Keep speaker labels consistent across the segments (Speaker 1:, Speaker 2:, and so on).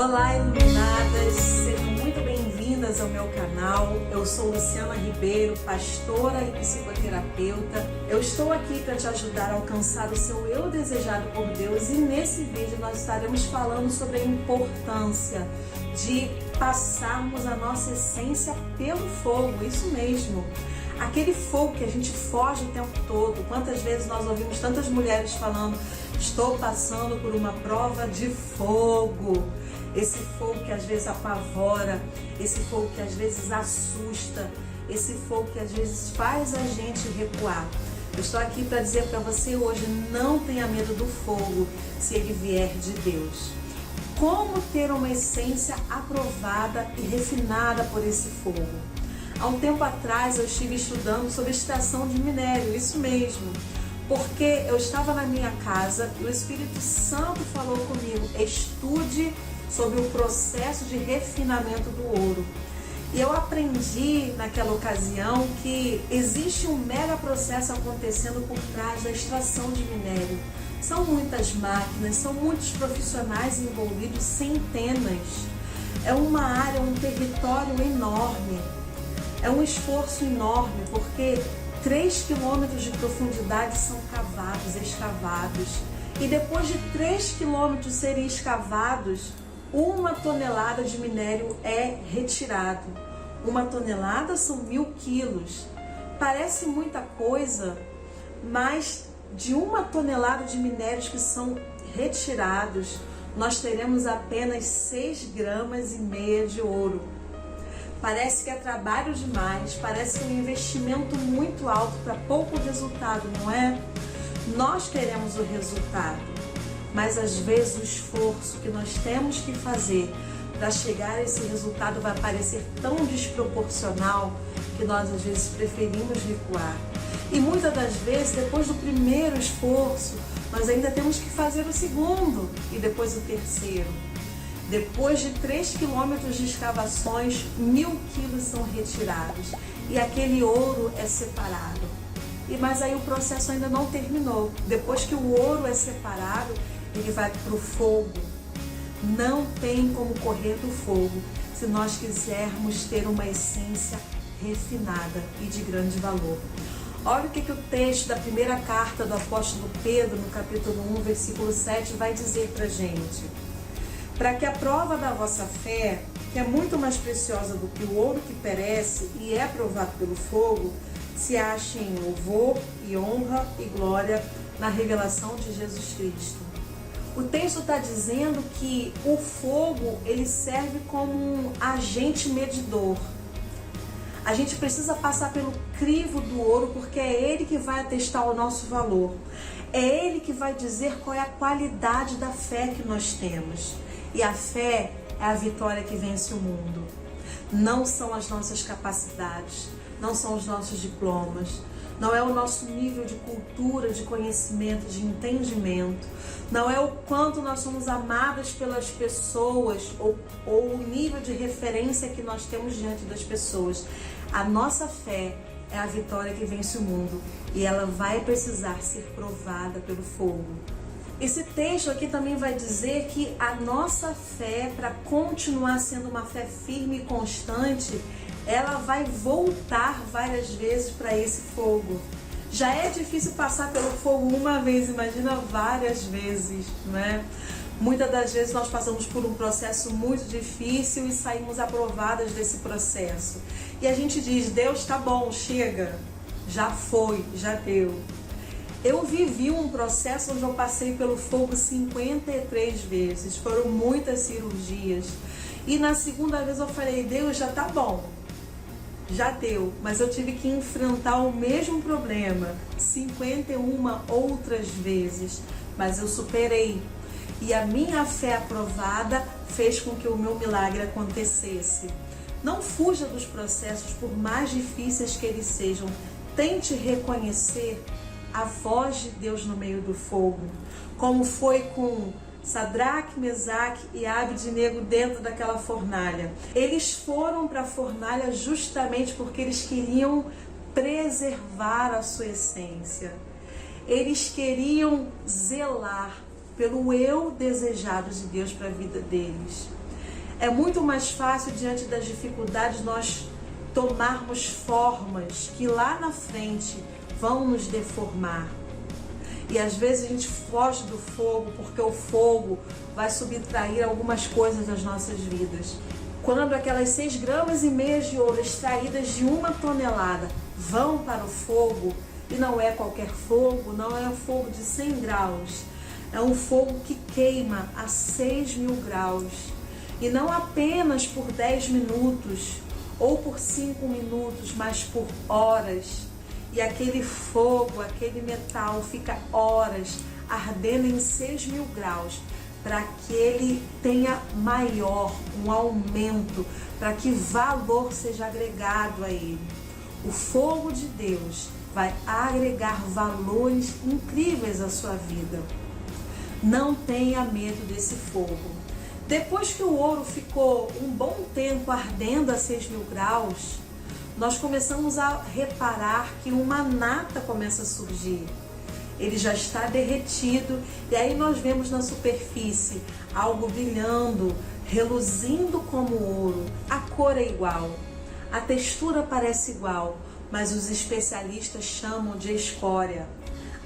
Speaker 1: Olá, iluminadas! Sejam muito bem-vindas ao meu canal. Eu sou Luciana Ribeiro, pastora e psicoterapeuta. Eu estou aqui para te ajudar a alcançar o seu eu desejado por Deus, e nesse vídeo nós estaremos falando sobre a importância de passarmos a nossa essência pelo fogo, isso mesmo. Aquele fogo que a gente foge o tempo todo. Quantas vezes nós ouvimos tantas mulheres falando: estou passando por uma prova de fogo. Esse fogo que às vezes apavora, esse fogo que às vezes assusta, esse fogo que às vezes faz a gente recuar. Eu estou aqui para dizer para você hoje: não tenha medo do fogo se ele vier de Deus. Como ter uma essência aprovada e refinada por esse fogo? Há um tempo atrás eu estive estudando sobre extração de minério, isso mesmo, porque eu estava na minha casa e o Espírito Santo falou comigo: estude sobre o processo de refinamento do ouro. E eu aprendi naquela ocasião que existe um mega processo acontecendo por trás da extração de minério. São muitas máquinas, são muitos profissionais envolvidos, centenas. É uma área, um território enorme. É um esforço enorme, porque 3 quilômetros de profundidade são cavados, escavados. E depois de 3 quilômetros serem escavados, 1 tonelada de minério é retirado. 1 tonelada são 1000 quilos. Parece muita coisa, mas de 1 tonelada de minérios que são retirados, nós teremos apenas 6,5 gramas de ouro. Parece que é trabalho demais, parece que é um investimento muito alto para pouco resultado, não é? Nós queremos o resultado, mas às vezes o esforço que nós temos que fazer para chegar a esse resultado vai parecer tão desproporcional que nós às vezes preferimos recuar. E muitas das vezes, depois do primeiro esforço, nós ainda temos que fazer o segundo e depois o terceiro. Depois de 3 quilômetros de escavações, 1000 quilos são retirados e aquele ouro é separado. Mas aí o processo ainda não terminou. Depois que o ouro é separado, ele vai para o fogo. Não tem como correr do fogo se nós quisermos ter uma essência refinada e de grande valor. Olha o que o texto da primeira carta do apóstolo Pedro, no capítulo 1, versículo 7, vai dizer para a gente: para que a prova da vossa fé, que é muito mais preciosa do que o ouro que perece e é provado pelo fogo, se ache em louvor e honra e glória na revelação de Jesus Cristo. O texto está dizendo que o fogo, ele serve como um agente medidor. A gente precisa passar pelo crivo do ouro, porque é ele que vai atestar o nosso valor. É ele que vai dizer qual é a qualidade da fé que nós temos. E a fé é a vitória que vence o mundo. Não são as nossas capacidades, não são os nossos diplomas, não é o nosso nível de cultura, de conhecimento, de entendimento, não é o quanto nós somos amadas pelas pessoas ou o nível de referência que nós temos diante das pessoas. A nossa fé é a vitória que vence o mundo e ela vai precisar ser provada pelo fogo. Esse texto aqui também vai dizer que a nossa fé, para continuar sendo uma fé firme e constante, ela vai voltar várias vezes para esse fogo. Já é difícil passar pelo fogo uma vez, imagina várias vezes, né? Muitas das vezes nós passamos por um processo muito difícil e saímos aprovadas desse processo. E a gente diz: Deus, tá bom, chega, já foi, já deu. Eu vivi um processo onde eu passei pelo fogo 53 vezes, foram muitas cirurgias. E na segunda vez eu falei: Deus, já tá bom, já deu. Mas eu tive que enfrentar o mesmo problema 51 outras vezes, mas eu superei. E a minha fé aprovada fez com que o meu milagre acontecesse. Não fuja dos processos, por mais difíceis que eles sejam. Tente reconhecer a voz de Deus no meio do fogo, como foi com Sadraque, Mesaque e Abednego dentro daquela fornalha. Eles foram para a fornalha justamente porque eles queriam preservar a sua essência. Eles queriam zelar pelo eu desejado de Deus para a vida deles. É muito mais fácil, diante das dificuldades, nós tomarmos formas que lá na frente vão nos deformar. E às vezes a gente foge do fogo porque o fogo vai subtrair algumas coisas das nossas vidas. Quando aquelas 6,5 gramas de ouro extraídas de 1 tonelada vão para o fogo, e não é qualquer fogo, não é um fogo de 100 graus, é um fogo que queima a 6.000 graus. E não apenas por 10 minutos ou por 5 minutos, mas por horas. E aquele fogo, aquele metal fica horas ardendo em 6.000 graus, para que ele tenha um aumento, para que valor seja agregado a ele. O fogo de Deus vai agregar valores incríveis à sua vida. Não tenha medo desse fogo. Depois que o ouro ficou um bom tempo ardendo a 6.000 graus, nós começamos a reparar que uma nata começa a surgir. Ele já está derretido e aí nós vemos na superfície algo brilhando, reluzindo como ouro. A cor é igual, a textura parece igual, mas os especialistas chamam de escória.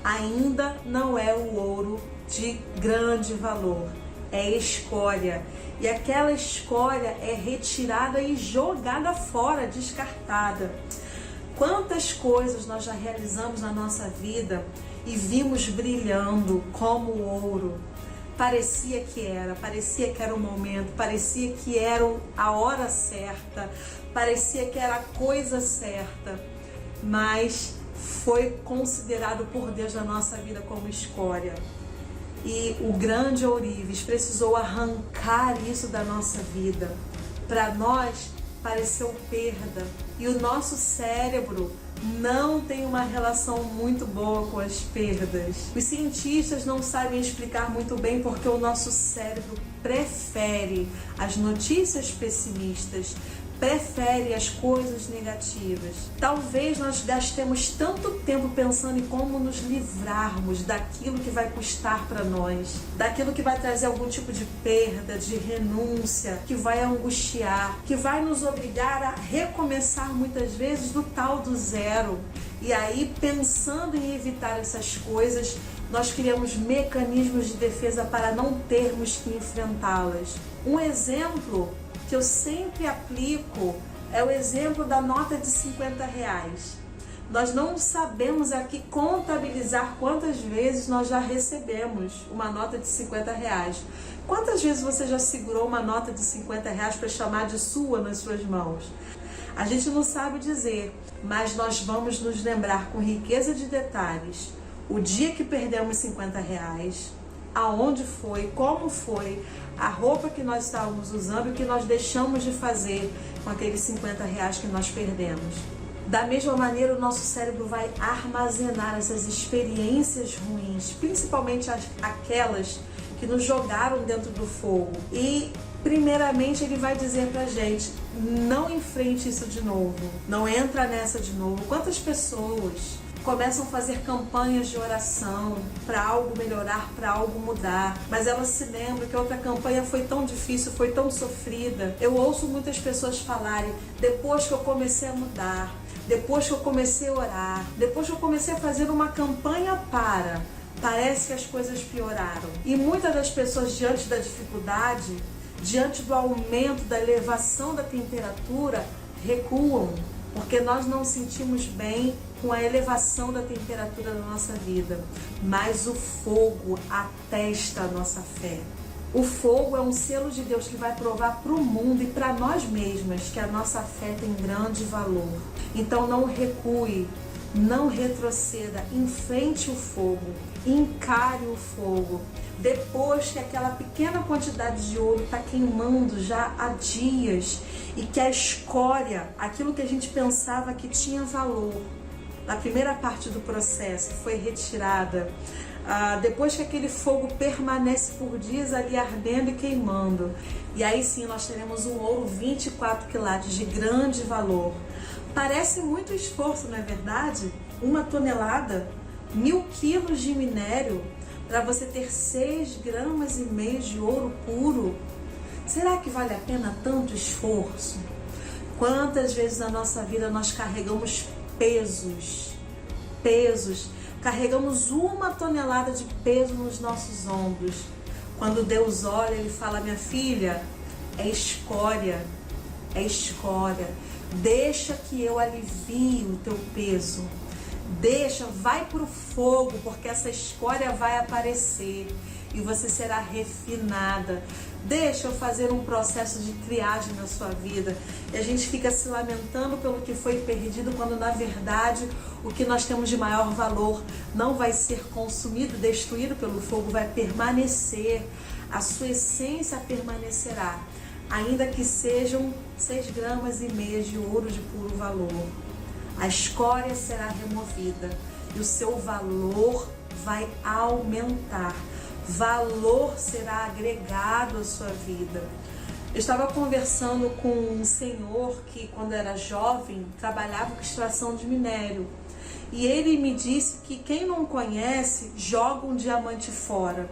Speaker 1: Ainda não é o ouro de grande valor, é escória. E aquela escória é retirada e jogada fora, descartada. Quantas coisas nós já realizamos na nossa vida e vimos brilhando como ouro. Parecia que era o momento, parecia que era a hora certa, parecia que era a coisa certa, mas foi considerado por Deus na nossa vida como escória. E o grande ourives precisou arrancar isso da nossa vida. Para nós, pareceu perda. E o nosso cérebro não tem uma relação muito boa com as perdas. Os cientistas não sabem explicar muito bem porque o nosso cérebro prefere as notícias pessimistas, prefere as coisas negativas. Talvez nós gastemos tanto tempo pensando em como nos livrarmos daquilo que vai custar para nós, daquilo que vai trazer algum tipo de perda, de renúncia, que vai angustiar, que vai nos obrigar a recomeçar muitas vezes do tal do zero. E aí, pensando em evitar essas coisas, nós criamos mecanismos de defesa para não termos que enfrentá-las. Um exemplo que eu sempre aplico é o exemplo da nota de R$50. Nós não sabemos aqui contabilizar quantas vezes nós já recebemos uma nota de R$50. Quantas vezes você já segurou uma nota de R$50 para chamar de sua nas suas mãos? A gente não sabe dizer, mas nós vamos nos lembrar com riqueza de detalhes o dia que perdemos R$50, aonde foi, como foi, a roupa que nós estávamos usando e o que nós deixamos de fazer com aqueles R$50 que nós perdemos. Da mesma maneira, o nosso cérebro vai armazenar essas experiências ruins, principalmente aquelas que nos jogaram dentro do fogo. E, primeiramente, ele vai dizer pra gente, não enfrente isso de novo, não entra nessa de novo. Quantas pessoas começam a fazer campanhas de oração para algo melhorar, para algo mudar, mas elas se lembram que a outra campanha foi tão difícil, foi tão sofrida. Eu ouço muitas pessoas falarem, depois que eu comecei a mudar, depois que eu comecei a orar, depois que eu comecei a fazer uma campanha parece que as coisas pioraram. E muitas das pessoas, diante da dificuldade, diante do aumento, da elevação da temperatura, recuam, porque nós não sentimos bem com a elevação da temperatura da nossa vida. Mas o fogo atesta a nossa fé. O fogo é um selo de Deus que vai provar para o mundo e para nós mesmas que a nossa fé tem grande valor. Então não recue, não retroceda, enfrente o fogo, encare o fogo. Depois que aquela pequena quantidade de ouro está queimando já há dias e que a escória, aquilo que a gente pensava que tinha valor, na primeira parte do processo foi retirada, depois que aquele fogo permanece por dias ali ardendo e queimando, e aí sim nós teremos um ouro 24 quilates de grande valor. Parece muito esforço, não é verdade? 1 tonelada, 1.000 quilos de minério, para você ter 6,5 gramas de ouro puro. Será que vale a pena tanto esforço? Quantas vezes na nossa vida nós carregamos pesos, carregamos 1 tonelada de peso nos nossos ombros. Quando Deus olha, Ele fala: minha filha, é escória, deixa que eu alivie o teu peso, vai pro fogo, porque essa escória vai aparecer e você será refinada. Deixa eu fazer um processo de triagem na sua vida. E a gente fica se lamentando pelo que foi perdido, quando na verdade o que nós temos de maior valor não vai ser consumido, destruído pelo fogo, vai permanecer. A sua essência permanecerá, ainda que sejam 6,5 gramas de ouro de puro valor. A escória será removida e o seu valor vai aumentar. Valor será agregado à sua vida. Eu estava conversando com um senhor que, quando era jovem, trabalhava com extração de minério. E ele me disse que quem não conhece, joga um diamante fora.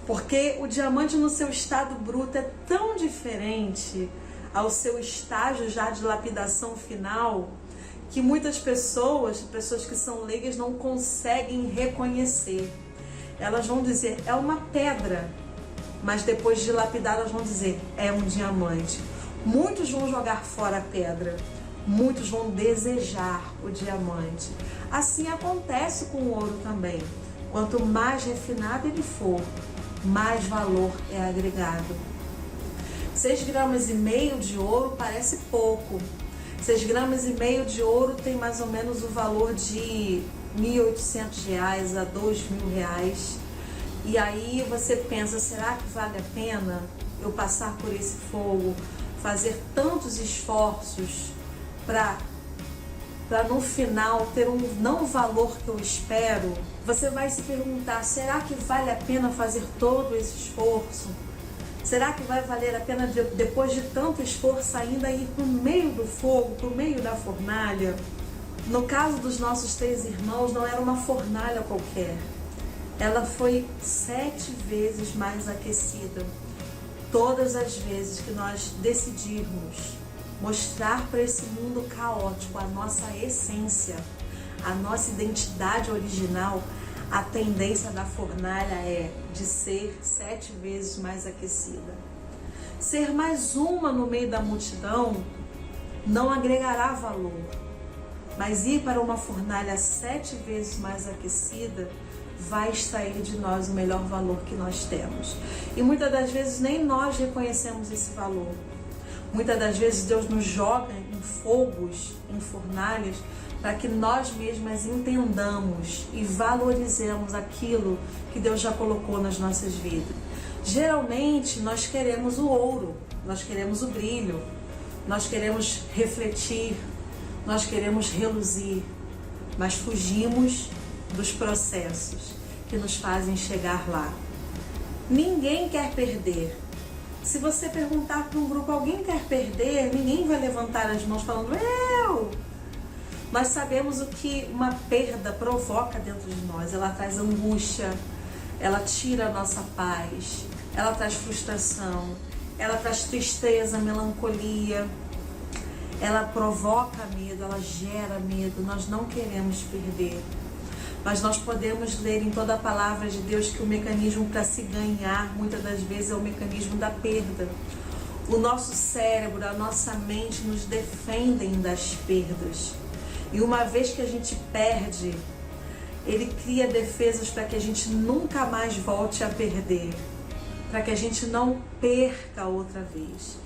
Speaker 1: Porque o diamante no seu estado bruto é tão diferente ao seu estágio já de lapidação final, que muitas pessoas que são leigas, não conseguem reconhecer. Elas vão dizer, é uma pedra, mas depois de lapidar elas vão dizer, é um diamante. Muitos vão jogar fora a pedra, muitos vão desejar o diamante. Assim acontece com o ouro também. Quanto mais refinado ele for, mais valor é agregado. 6,5 gramas de ouro parece pouco. 6,5 gramas de ouro tem mais ou menos o valor de R$1.800 a R$2.000. E aí você pensa, será que vale a pena eu passar por esse fogo, fazer tantos esforços para no final ter um não valor que eu espero? Você vai se perguntar, será que vale a pena fazer todo esse esforço? Será que vai valer a pena, depois de tanto esforço, ainda ir para o meio do fogo, para o meio da fornalha? No caso dos nossos 3 irmãos, não era uma fornalha qualquer. Ela foi 7 vezes mais aquecida. Todas as vezes que nós decidirmos mostrar para esse mundo caótico a nossa essência, a nossa identidade original, a tendência da fornalha é de ser 7 vezes mais aquecida. Ser mais uma no meio da multidão não agregará valor, mas ir para uma fornalha 7 vezes mais aquecida vai extrair de nós o melhor valor que nós temos. E muitas das vezes nem nós reconhecemos esse valor. Muitas das vezes Deus nos joga em fogos, em fornalhas, para que nós mesmas entendamos e valorizemos aquilo que Deus já colocou nas nossas vidas. Geralmente nós queremos o ouro, nós queremos o brilho, nós queremos refletir, nós queremos reluzir, mas fugimos dos processos que nos fazem chegar lá. Ninguém quer perder. Se você perguntar para um grupo, alguém quer perder? Ninguém vai levantar as mãos falando, eu! Nós sabemos o que uma perda provoca dentro de nós. Ela traz angústia, ela tira a nossa paz, ela traz frustração, ela traz tristeza, melancolia, ela provoca medo, ela gera medo. Nós não queremos perder. Mas nós podemos ler em toda a palavra de Deus que o mecanismo para se ganhar, muitas das vezes, é o mecanismo da perda. O nosso cérebro, a nossa mente nos defendem das perdas. E uma vez que a gente perde, ele cria defesas para que a gente nunca mais volte a perder, para que a gente não perca outra vez.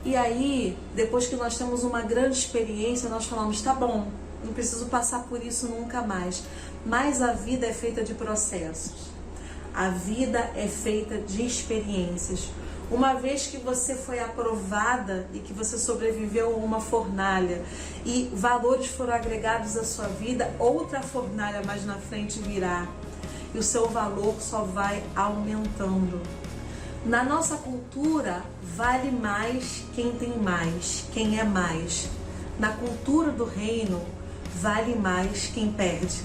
Speaker 1: E aí, depois que nós temos uma grande experiência, nós falamos, tá bom, não preciso passar por isso nunca mais. Mas a vida é feita de processos. A vida é feita de experiências. Uma vez que você foi aprovada e que você sobreviveu a uma fornalha e valores foram agregados à sua vida, outra fornalha mais na frente virá. E o seu valor só vai aumentando. Na nossa cultura, vale mais quem tem mais, quem é mais. Na cultura do reino, vale mais quem perde.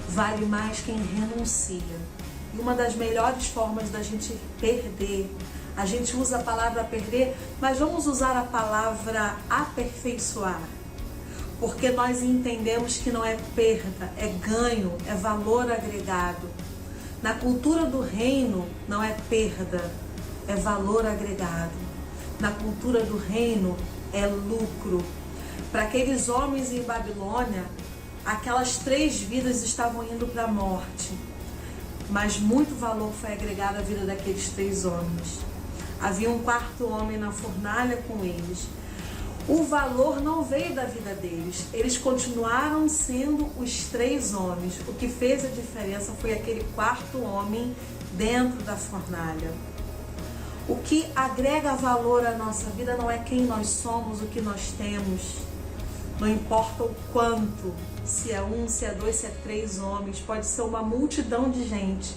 Speaker 1: Vale mais quem renuncia. E uma das melhores formas da gente perder A gente usa a palavra perder, mas vamos usar a palavra aperfeiçoar. Porque nós entendemos que não é perda, é ganho, é valor agregado. Na cultura do reino, não é perda, é valor agregado. Na cultura do reino, é lucro. Para aqueles homens em Babilônia, aquelas 3 vidas estavam indo para a morte. Mas muito valor foi agregado à vida daqueles 3 homens. Havia um 4º homem na fornalha com eles. O valor não veio da vida deles. Eles continuaram sendo os 3 homens. O que fez a diferença foi aquele 4º homem dentro da fornalha. O que agrega valor à nossa vida não é quem nós somos, o que nós temos. Não importa o quanto, se é 1, se é 2, se é 3 homens, pode ser uma multidão de gente.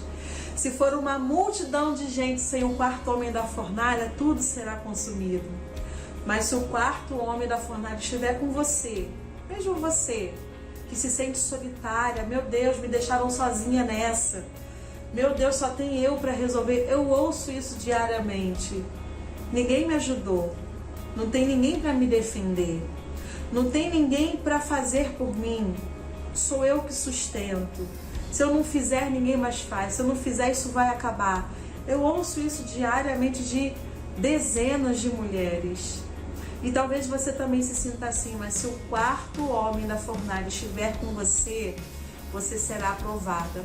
Speaker 1: Se for uma multidão de gente sem o 4º homem da fornalha, tudo será consumido. Mas se o 4º homem da fornalha estiver com você, mesmo você que se sente solitária, meu Deus, me deixaram sozinha nessa, meu Deus, só tem eu para resolver, eu ouço isso diariamente. Ninguém me ajudou, não tem ninguém para me defender, não tem ninguém para fazer por mim, sou eu que sustento. Se eu não fizer, ninguém mais faz, se eu não fizer, isso vai acabar. Eu ouço isso diariamente de dezenas de mulheres. E talvez você também se sinta assim, mas se o 4º homem da fornalha estiver com você, você será aprovada.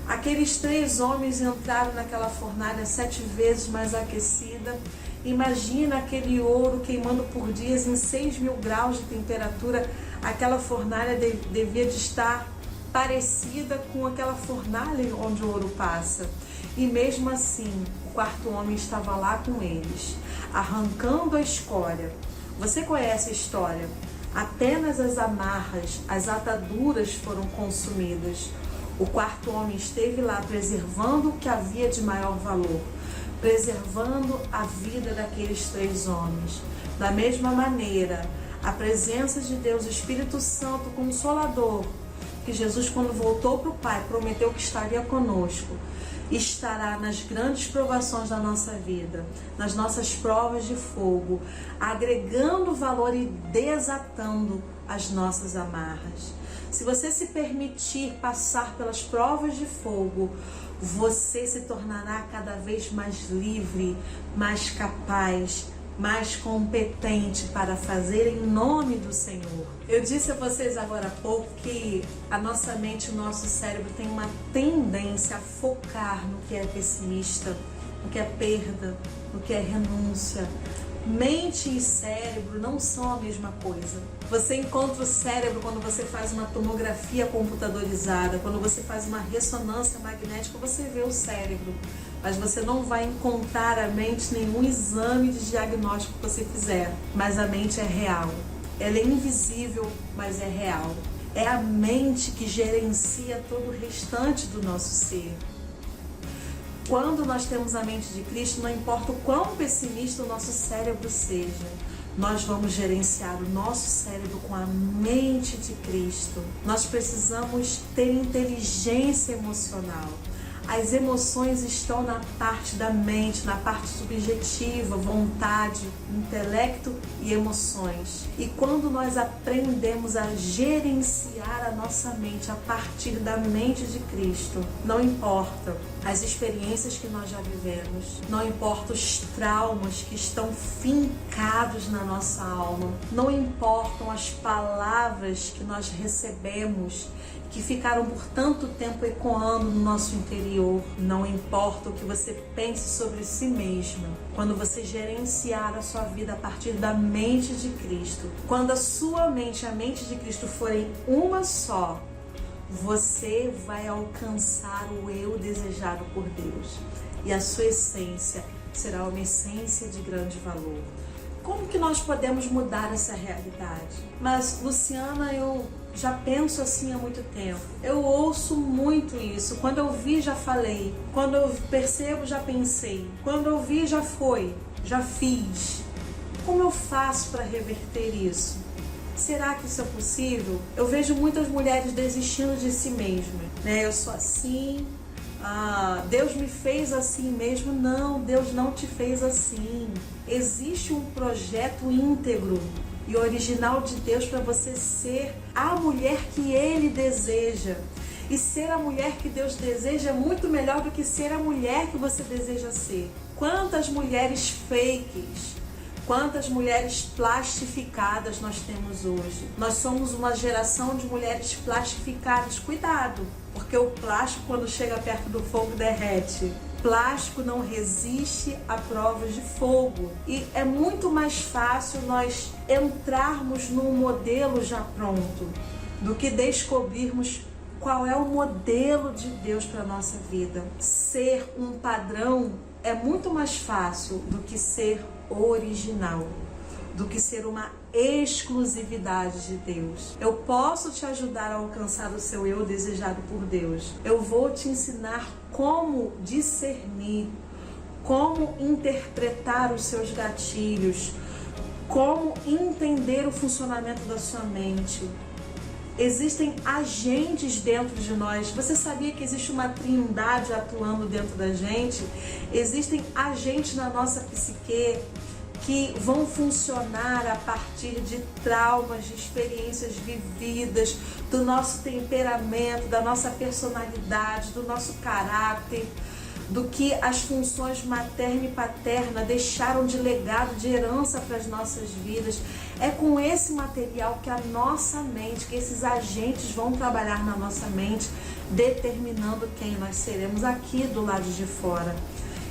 Speaker 1: Aqueles 3 homens entraram naquela fornalha 7 vezes mais aquecida. Imagina aquele ouro queimando por dias em 6.000 graus de temperatura. Aquela fornalha devia de estar parecida com aquela fornalha onde o ouro passa. E mesmo assim, o 4º homem estava lá com eles, arrancando a escória. Você conhece a história? Apenas as amarras, as ataduras foram consumidas. O 4º homem esteve lá preservando o que havia de maior valor, preservando a vida daqueles 3 homens. Da mesma maneira, a presença de Deus, o Espírito Santo Consolador, que Jesus, quando voltou para o Pai, prometeu que estaria conosco, estará nas grandes provações da nossa vida, nas nossas provas de fogo, agregando valor e desatando as nossas amarras. Se você se permitir passar pelas provas de fogo, você se tornará cada vez mais livre, mais capaz, mais competente para fazer em nome do Senhor. Eu disse a vocês agora há pouco que a nossa mente, o nosso cérebro tem uma tendência a focar no que é pessimista, no que é perda, no que é renúncia. Mente e cérebro não são a mesma coisa. Você encontra o cérebro quando você faz uma tomografia computadorizada, quando você faz uma ressonância magnética, você vê o cérebro. Mas você não vai encontrar a mente em nenhum exame de diagnóstico que você fizer. Mas a mente é real. Ela é invisível, mas é real. É a mente que gerencia todo o restante do nosso ser. Quando nós temos a mente de Cristo, não importa o quão pessimista o nosso cérebro seja, nós vamos gerenciar o nosso cérebro com a mente de Cristo. Nós precisamos ter inteligência emocional. As emoções estão na parte da mente, na parte subjetiva, vontade, intelecto e emoções. E quando nós aprendemos a gerenciar a nossa mente a partir da mente de Cristo, não importa as experiências que nós já vivemos, não importa os traumas que estão fincados na nossa alma, não importam as palavras que nós recebemos que ficaram por tanto tempo ecoando no nosso interior. Não importa o que você pense sobre si mesmo. Quando você gerenciar a sua vida a partir da mente de Cristo, quando a sua mente e a mente de Cristo forem uma só, você vai alcançar o eu desejado por Deus. E a sua essência será uma essência de grande valor. Como que nós podemos mudar essa realidade? Mas, Luciana, eu já penso assim há muito tempo. Eu ouço muito isso. Quando eu vi, já falei. Quando eu percebo, já pensei. Quando eu vi, já foi. Já fiz. Como eu faço para reverter isso? Será que isso é possível? Eu vejo muitas mulheres desistindo de si mesmas, né? Eu sou assim, Deus me fez assim mesmo. Não, Deus não te fez assim. Existe um projeto íntegro e original de Deus para você ser a mulher que Ele deseja. E ser a mulher que Deus deseja é muito melhor do que ser a mulher que você deseja ser. Quantas mulheres fakes, quantas mulheres plastificadas nós temos hoje. Nós somos uma geração de mulheres plastificadas. Cuidado, porque o plástico, quando chega perto do fogo, derrete. Plástico não resiste a provas de fogo. E é muito mais fácil nós entrarmos num modelo já pronto do que descobrirmos qual é o modelo de Deus para a nossa vida. Ser um padrão é muito mais fácil do que ser original, do que ser uma exclusividade de Deus. Eu posso te ajudar a alcançar o seu eu desejado por Deus. Eu vou te ensinar como discernir, como interpretar os seus gatilhos, como entender o funcionamento da sua mente. Existem agentes dentro de nós. Você sabia que existe uma trindade atuando dentro da gente? Existem agentes na nossa psique que vão funcionar a partir de traumas, de experiências vividas, do nosso temperamento, da nossa personalidade, do nosso caráter, do que as funções materna e paterna deixaram de legado, de herança para as nossas vidas. É com esse material que a nossa mente, que esses agentes vão trabalhar na nossa mente, determinando quem nós seremos aqui do lado de fora.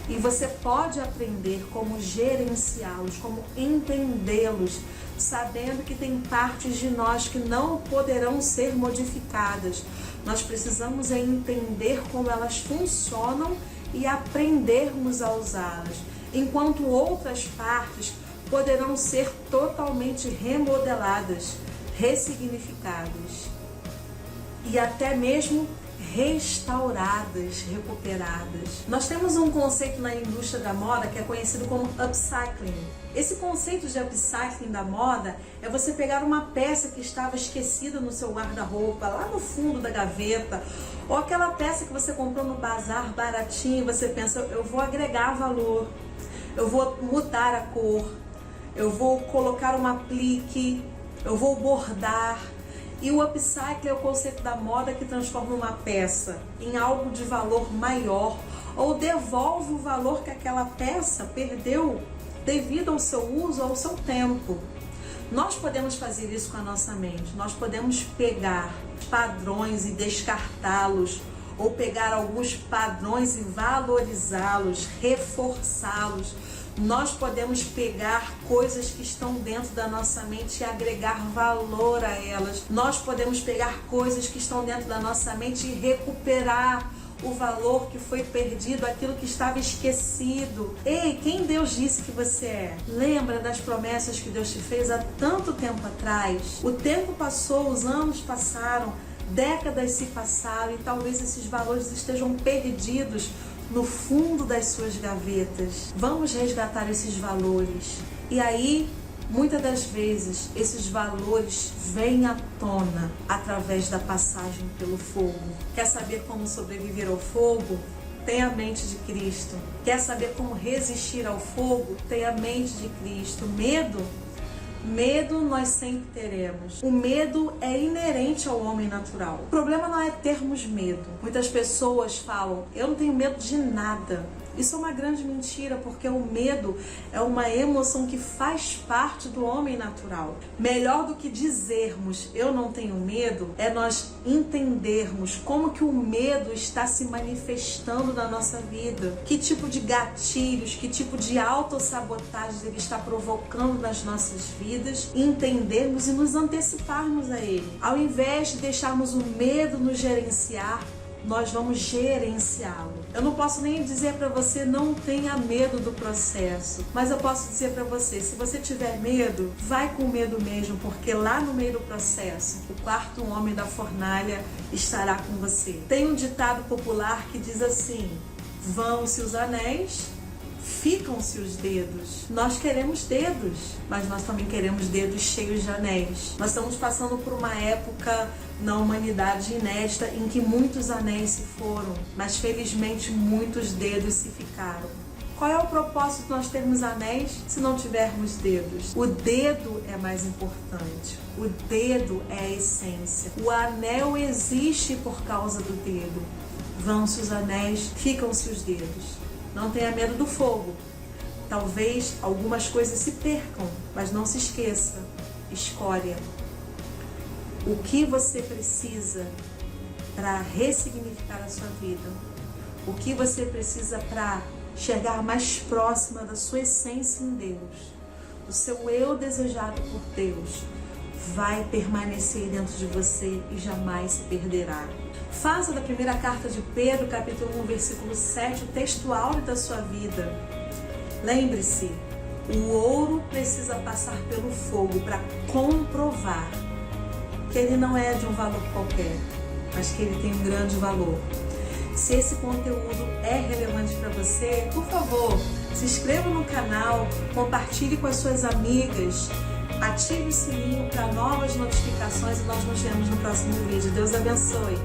Speaker 1: E você pode aprender como gerenciá-los, como entendê-los, sabendo que tem partes de nós que não poderão ser modificadas. Nós precisamos entender como elas funcionam e aprendermos a usá-las, enquanto outras partes poderão ser totalmente remodeladas, ressignificadas e até mesmo restauradas, recuperadas. Nós temos um conceito na indústria da moda que é conhecido como upcycling. Esse conceito de upcycling da moda é você pegar uma peça que estava esquecida no seu guarda-roupa, lá no fundo da gaveta, ou aquela peça que você comprou no bazar baratinho e você pensa, eu vou agregar valor, eu vou mudar a cor, eu vou colocar um aplique, eu vou bordar. E o upcycling é o conceito da moda que transforma uma peça em algo de valor maior ou devolve o valor que aquela peça perdeu devido ao seu uso, ao seu tempo. Nós podemos fazer isso com a nossa mente. Nós podemos pegar padrões e descartá-los, ou pegar alguns padrões e valorizá-los, reforçá-los. Nós podemos pegar coisas que estão dentro da nossa mente e agregar valor a elas. Nós podemos pegar coisas que estão dentro da nossa mente e recuperar o valor que foi perdido, aquilo que estava esquecido. Ei, quem Deus disse que você é? Lembra das promessas que Deus te fez há tanto tempo atrás? O tempo passou, os anos passaram, décadas se passaram e talvez esses valores estejam perdidos no fundo das suas gavetas. Vamos resgatar esses valores. E aí, muitas das vezes, esses valores vêm à tona através da passagem pelo fogo. Quer saber como sobreviver ao fogo? Tenha a mente de Cristo. Quer saber como resistir ao fogo? Tenha a mente de Cristo. Medo nós sempre teremos. O medo é inerente ao homem natural. O problema não é termos medo. Muitas pessoas falam, eu não tenho medo de nada. Isso é uma grande mentira, porque o medo é uma emoção que faz parte do homem natural. Melhor do que dizermos eu não tenho medo, é nós entendermos como que o medo está se manifestando na nossa vida. Que tipo de gatilhos, que tipo de autossabotagem ele está provocando nas nossas vidas. Entendermos e nos anteciparmos a ele. Ao invés de deixarmos o medo nos gerenciar, nós vamos gerenciá-lo. Eu não posso nem dizer para você não tenha medo do processo, mas eu posso dizer para você, se você tiver medo, vai com medo mesmo, porque lá no meio do processo, o quarto homem da fornalha estará com você. Tem um ditado popular que diz assim, vão-se os anéis, ficam-se os dedos. Nós queremos dedos, mas nós também queremos dedos cheios de anéis. Nós estamos passando por uma época na humanidade inédita em que muitos anéis se foram, mas felizmente muitos dedos se ficaram. Qual é o propósito de nós termos anéis se não tivermos dedos? O dedo é mais importante. O dedo é a essência. O anel existe por causa do dedo. Vão-se os anéis, ficam-se os dedos. Não tenha medo do fogo. Talvez algumas coisas se percam, mas não se esqueça. Escória. O que você precisa para ressignificar a sua vida? O que você precisa para chegar mais próxima da sua essência em Deus? O seu eu desejado por Deus vai permanecer dentro de você e jamais se perderá. Faça da primeira carta de Pedro, capítulo 1, versículo 7, o texto áureo da sua vida. Lembre-se, o ouro precisa passar pelo fogo para comprovar que ele não é de um valor qualquer, mas que ele tem um grande valor. Se esse conteúdo é relevante para você, por favor, se inscreva no canal, compartilhe com as suas amigas, ative o sininho para novas notificações e nós nos vemos no próximo vídeo. Deus abençoe!